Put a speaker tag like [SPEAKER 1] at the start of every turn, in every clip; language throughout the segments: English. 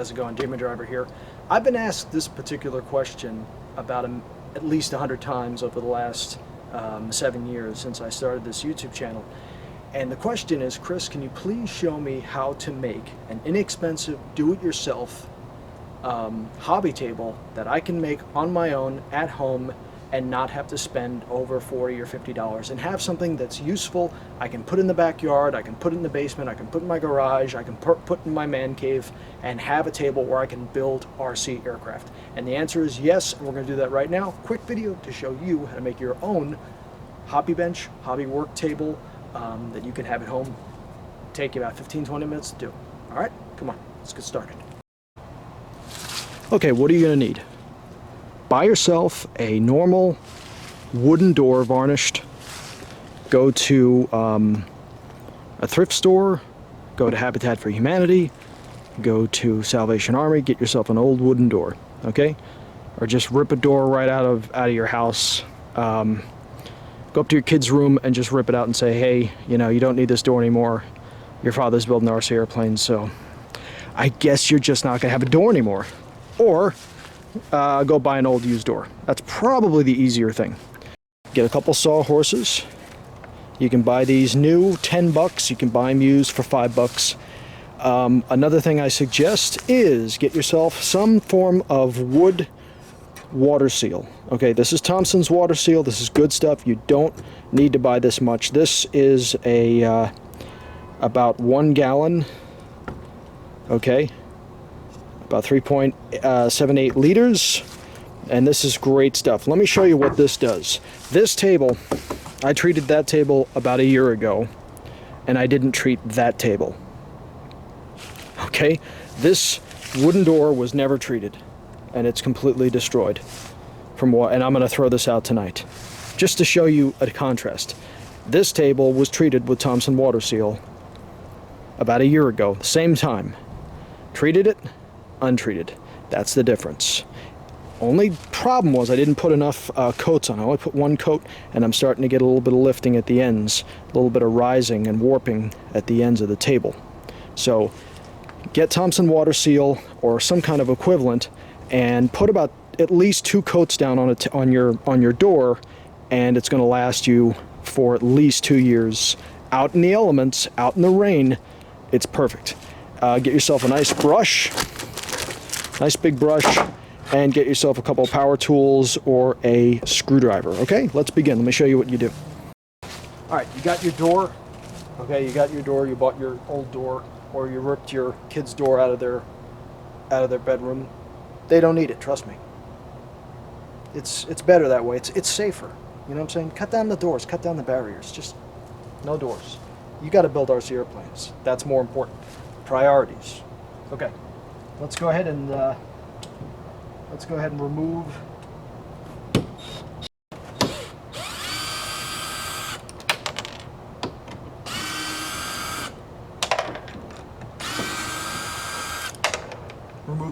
[SPEAKER 1] how's it going? Demondriver here. I've been asked this particular question about at least 100 times over the last 7 years since I started this YouTube channel. And the question is, Chris, can you please show me how to make an inexpensive, do-it-yourself hobby table that I can make on my own at home and not have to spend over $40 or $50 and have something that's useful. I can put in the backyard, I can put in the basement, I can put in my garage, I can put in my man cave and have a table where I can build RC aircraft. And the answer is yes, and we're going to do that right now. Quick video to show you how to make your own hobby bench, hobby work table that you can have at home. Take you about 15-20 minutes to do. All right, come on, let's get started. Okay, what are you going to need? Buy yourself a normal wooden door, varnished. Go to a thrift store, go to Habitat for Humanity, go to Salvation Army, get yourself an old wooden door, okay? Or just rip a door right out of your house. Go up to your kid's room and just rip it out and say, hey, you know, you don't need this door anymore. Your father's building RC airplanes, so I guess you're just not gonna have a door anymore. Or go buy an old used door. That's probably the easier thing. Get a couple sawhorses. You can buy these new, 10 bucks. You can buy them used for 5 bucks. Another thing I suggest is get yourself some form of wood water seal. Okay, this is Thompsons water seal. This is good stuff. You don't need to buy this much. This is a about 1 gallon. Okay. About 3.78 liters, and this is great stuff. Let me show you what this does. This table, I treated that table about a year ago, and I didn't treat that table. Okay, this wooden door was never treated, and it's completely destroyed. And I'm going to throw this out tonight, just to show you a contrast. This table was treated with Thompson water seal about a year ago, same time. Treated it, untreated. That's the difference. Only problem was I didn't put enough coats on. I only put 1 coat, and I'm starting to get a little bit of lifting at the ends, a little bit of rising and warping at the ends of the table. So get Thompson water seal or some kind of equivalent and put about at least 2 coats down on your door, and it's going to last you for at least 2 years. Out in the elements, out in the rain, it's perfect. Get yourself a nice brush. Nice big brush, and get yourself a couple of power tools or a screwdriver. Okay, let's begin. Let me show you what you do. All right, you got your door. Okay, you got your door. You bought your old door, or you ripped your kid's door out of their bedroom. They don't need it. Trust me. It's better that way. It's safer. You know what I'm saying? Cut down the doors. Cut down the barriers. Just no doors. You got to build RC airplanes. That's more important. Priorities. Okay. Let's go ahead and remove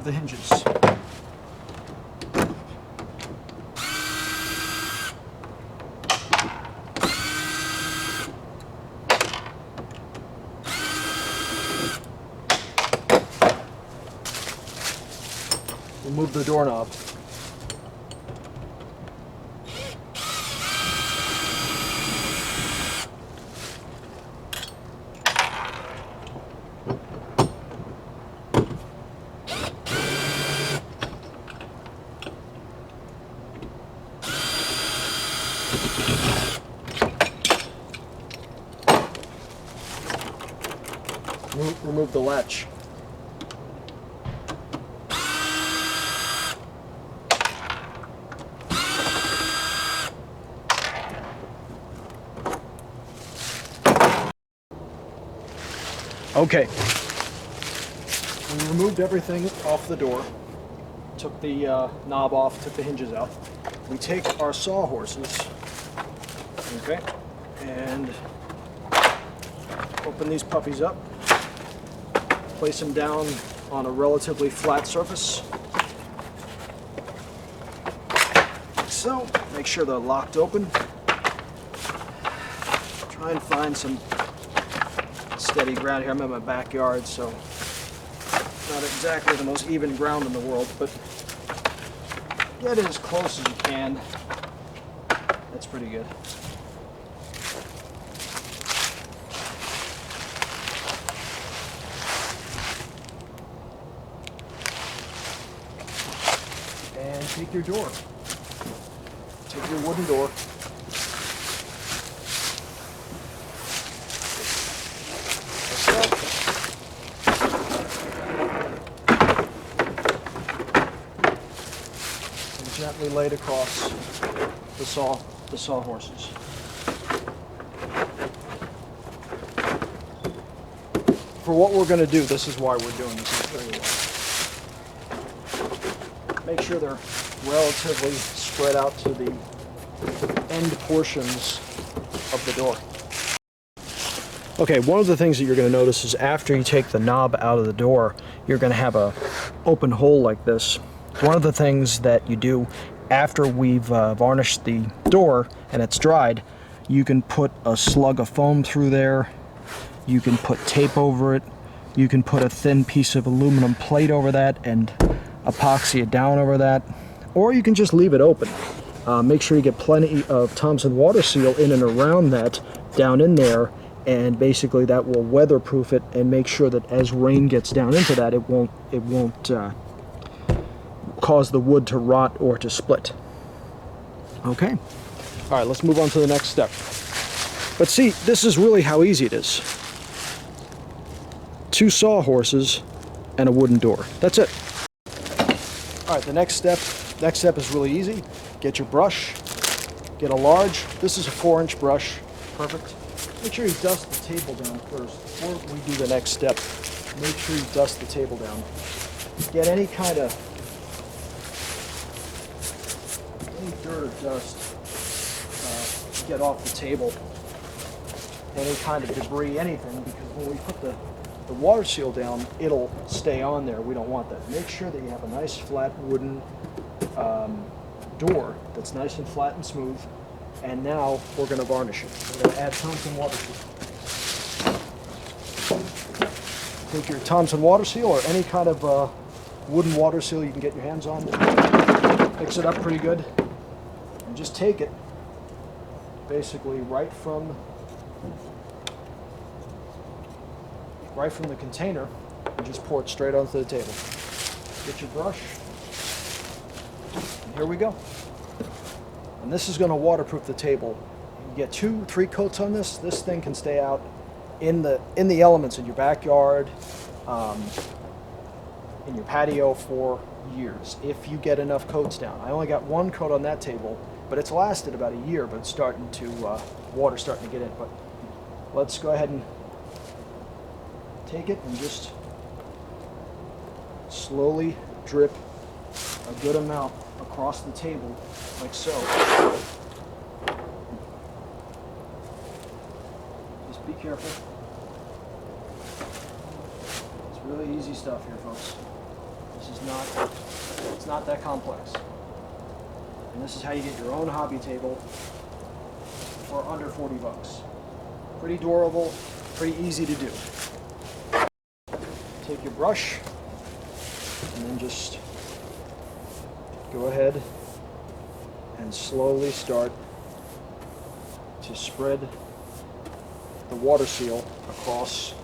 [SPEAKER 1] the hinges. Remove the doorknob. Remove the latch. Okay, we removed everything off the door, took the knob off, took the hinges out. We take our sawhorses, okay, and open these puppies up, place them down on a relatively flat surface, like so. Make sure they're locked open. Try and find some steady ground here. I'm in my backyard, so Not exactly the most even ground in the world, but get it as close as you can. That's pretty good. And take your door. Take your wooden door. And gently laid across the sawhorses. For what we're going to do, this is why we're doing this. I'll show you why. Make sure they're relatively spread out to the end portions of the door. Okay, one of the things that you're going to notice is after you take the knob out of the door, you're going to have a open hole like this. One of the things that you do after we've varnished the door and it's dried, you can put a slug of foam through there, you can put tape over it, you can put a thin piece of aluminum plate over that and epoxy it down over that, or you can just leave it open. Make sure you get plenty of Thompson water seal in and around that, down in there, and basically that will weatherproof it and make sure that as rain gets down into that, it won't cause the wood to rot or to split. Okay. All right, let's move on to the next step. But see, this is really how easy it is. 2 sawhorses and a wooden door. That's it. All right, the next step is really easy. Get your brush, get a large, this is a 4-inch brush, perfect. Make sure you dust the table down first before we do the next step. Make sure you dust the table down. Get any kind of dirt or dust, get off the table. Any kind of debris, anything, because when we put the water seal down, it'll stay on there. We don't want that. Make sure that you have a nice flat wooden door that's nice and flat and smooth. And now we're going to varnish it. We're going to add Thompson water seal. Take your Thompson water seal or any kind of wooden water seal you can get your hands on. Mix it up pretty good. And just take it basically right from the container and just pour it straight onto the table. Get your brush. And here we go. And this is going to waterproof the table. You get 2-3 coats on this. This thing can stay out in the elements in your backyard, in your patio for years if you get enough coats down. I only got 1 coat on that table, but it's lasted about a year. But it's starting to water's starting to get in. But let's go ahead and take it and just slowly drip a good amount across the table, like so. Just be careful. It's really easy stuff here, folks. It's not that complex. And this is how you get your own hobby table for under 40 bucks. Pretty durable, pretty easy to do. Take your brush and then just go ahead and slowly start to spread the water seal across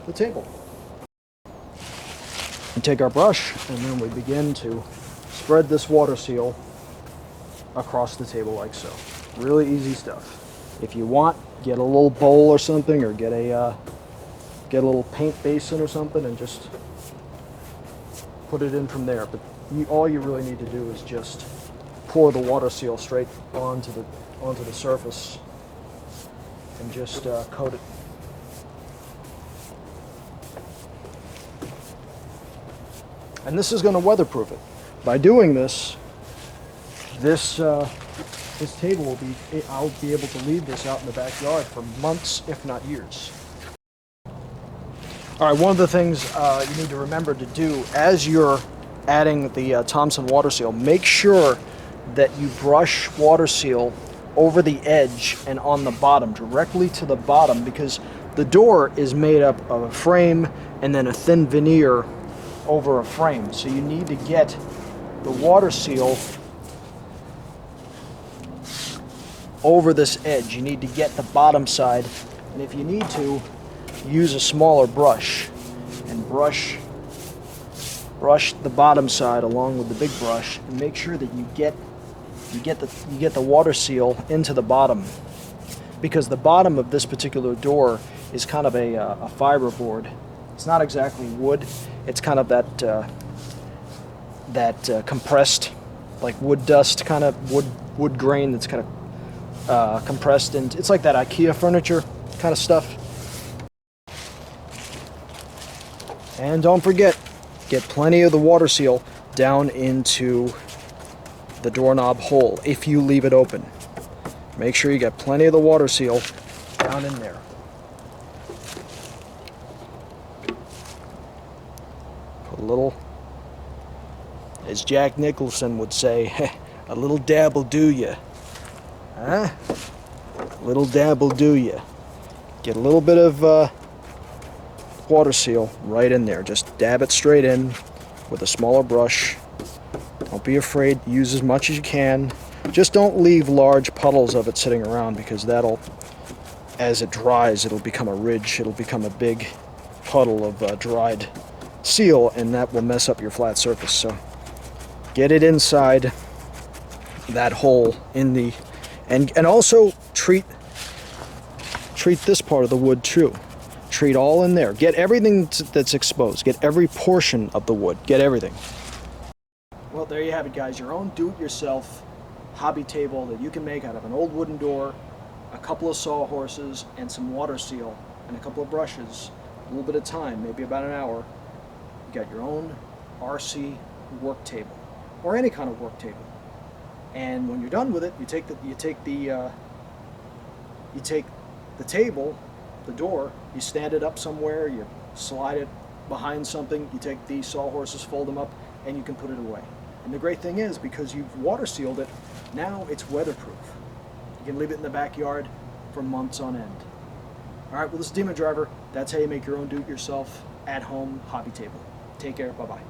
[SPEAKER 1] the table. We take our brush and then we begin to spread this water seal across the table like so. Really easy stuff. If you want, get a little bowl or something, or get a little paint basin or something and just put it in from there. But all you really need to do is just pour the water seal straight onto the surface and just coat it. And this is going to weatherproof it. By doing this, this table will be, I'll be able to leave this out in the backyard for months, if not years. All right, one of the things you need to remember to do as you're adding the Thompson water seal, make sure that you brush water seal over the edge and on the bottom, directly to the bottom, because the door is made up of a frame and then a thin veneer over a frame. So you need to get the water seal over this edge. You need to get the bottom side, and if you need to, use a smaller brush and brush the bottom side along with the big brush, and make sure that you get the water seal into the bottom, because the bottom of this particular door is kind of a fiber board. It's not exactly wood. It's kind of that compressed, like wood dust, kind of wood grain that's kind of compressed, and it's like that IKEA furniture kind of stuff. And don't forget, get plenty of the water seal down into the doorknob hole if you leave it open. Make sure you get plenty of the water seal down in there. Put a little, as Jack Nicholson would say, a little dab will do ya. Huh? A little dab will do ya. Get a little bit of water seal right in there. Just dab it straight in with a smaller brush. Don't be afraid. Use as much as you can. Just don't leave large puddles of it sitting around, because that'll, as it dries, it'll become a ridge. It'll become a big puddle of dried seal, and that will mess up your flat surface. So get it inside that hole in the, and also treat this part of the wood too. Treat all in there. Get everything that's exposed. Get every portion of the wood. Get everything. Well, there you have it, guys. Your own do-it-yourself hobby table that you can make out of an old wooden door, a couple of sawhorses, and some water seal, and a couple of brushes, a little bit of time, maybe about an hour. You got your own RC work table, or any kind of work table. And when you're done with it, you take the table, the door, you stand it up somewhere, you slide it behind something, you take these sawhorses, fold them up, and you can put it away. And the great thing is, because you've water sealed it, now it's weatherproof. You can leave it in the backyard for months on end. Alright, well, this is Demondriver. That's how you make your own do-it-yourself at-home hobby table. Take care. Bye-bye.